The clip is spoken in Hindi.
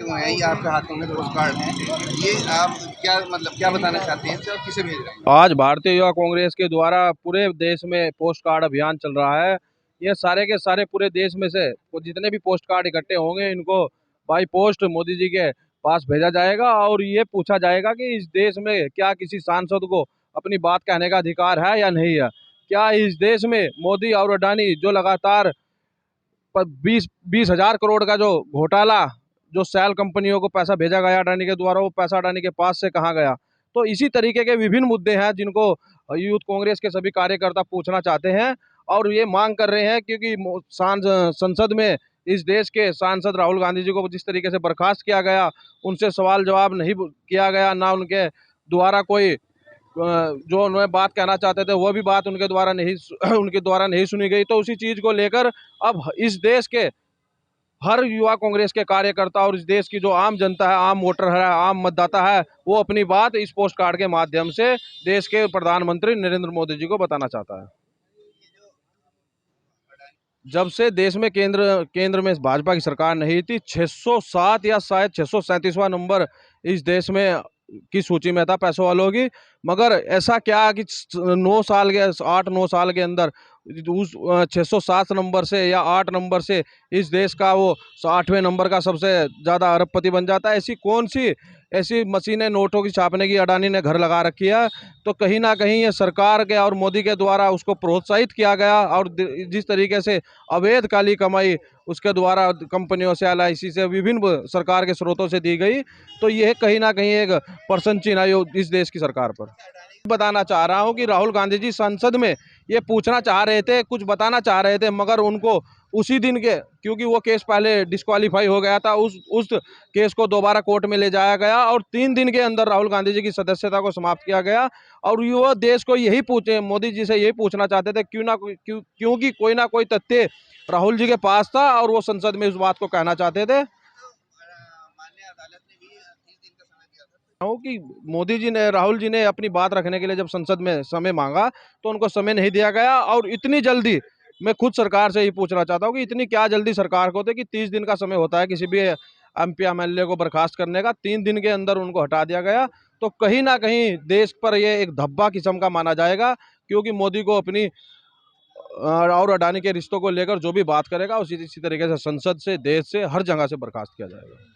ये आपके हाथों में पोस्ट कार्ड है, ये आप क्या बताना चाहते हैं और किसे भेज रहे हैं? आज भारतीय युवा कांग्रेस के द्वारा पूरे देश में पोस्ट कार्ड अभियान चल रहा है। ये सारे के सारे पूरे देश में से जितने भी पोस्ट कार्ड इकट्ठे होंगे इनको बाई पोस्ट मोदी जी के पास भेजा जाएगा और ये पूछा जाएगा कि इस देश में क्या किसी सांसद को अपनी बात कहने का अधिकार है या नहीं है। क्या इस देश में मोदी और अडानी जो लगातार 20,000 करोड़ का जो घोटाला, जो सेल कंपनियों को पैसा भेजा गया अडानी के द्वारा, वो पैसा अडानी के पास से कहाँ गया। तो इसी तरीके के विभिन्न मुद्दे हैं जिनको यूथ कांग्रेस के सभी कार्यकर्ता पूछना चाहते हैं और ये मांग कर रहे हैं, क्योंकि संसद में इस देश के सांसद राहुल गांधी जी को जिस तरीके से बर्खास्त किया गया, उनसे सवाल जवाब नहीं किया गया, ना उनके द्वारा कोई जो उन्हें बात कहना चाहते थे वो भी बात उनके द्वारा नहीं सुनी गई। तो उसी चीज़ को लेकर अब इस देश के हर युवा कांग्रेस के कार्यकर्ता और इस देश की जो आम जनता है, आम वोटर है, आम मतदाता है, वो अपनी बात इस पोस्ट कार्ड के माध्यम से देश के प्रधानमंत्री नरेंद्र मोदी जी को बताना चाहता है। जब से देश में केंद्र में भाजपा की सरकार नहीं थी, 607 या शायद 637वां नंबर इस देश में की सूची में था पैसों वालों की। मगर ऐसा क्या कि 8-9 साल के अंदर उस 607 नंबर से या 8 नंबर से इस देश का वो 8वें नंबर का सबसे ज़्यादा अरबपति बन जाता है। ऐसी कौन सी ऐसी मशीनें नोटों की छापने की अडानी ने घर लगा रखी है। तो कहीं ना कहीं ये सरकार के और मोदी के द्वारा उसको प्रोत्साहित किया गया और जिस तरीके से अवैध काली कमाई उसके द्वारा कंपनियों से, LIC से, विभिन्न सरकार के स्रोतों से दी गई, तो यह कहीं ना कहीं एक प्रश्न चिन्ह है इस देश की सरकार पर। बताना चाह रहा हूं कि राहुल गांधी जी संसद में ये पूछना चाह रहे थे, कुछ बताना चाह रहे थे, मगर उनको उसी दिन के, क्योंकि वो केस पहले डिस्क्वालीफाई हो गया था, उस केस को दोबारा कोर्ट में ले जाया गया और 3 दिन के अंदर राहुल गांधी जी की सदस्यता को समाप्त किया गया। और युवा देश को यही पूछे, मोदी जी से यही पूछना चाहते थे क्योंकि कोई ना कोई तथ्य राहुल जी के पास था और वो संसद में उस बात को कहना चाहते थे। कि मोदी जी ने, राहुल जी ने अपनी बात रखने के लिए जब संसद में समय मांगा तो उनको समय नहीं दिया गया। और इतनी जल्दी, मैं खुद सरकार से ही पूछना चाहता हूं कि इतनी क्या जल्दी सरकार को होती कि 30 दिन का समय होता है किसी भी MP MLA को बर्खास्त करने का, 3 दिन के अंदर उनको हटा दिया गया। तो कहीं ना कहीं देश पर यह एक धब्बा किस्म का माना जाएगा, क्योंकि मोदी को अपनी और अडानी के रिश्तों को लेकर जो भी बात करेगा उसी तरीके से संसद से, देश से, हर जगह से बर्खास्त किया जाएगा।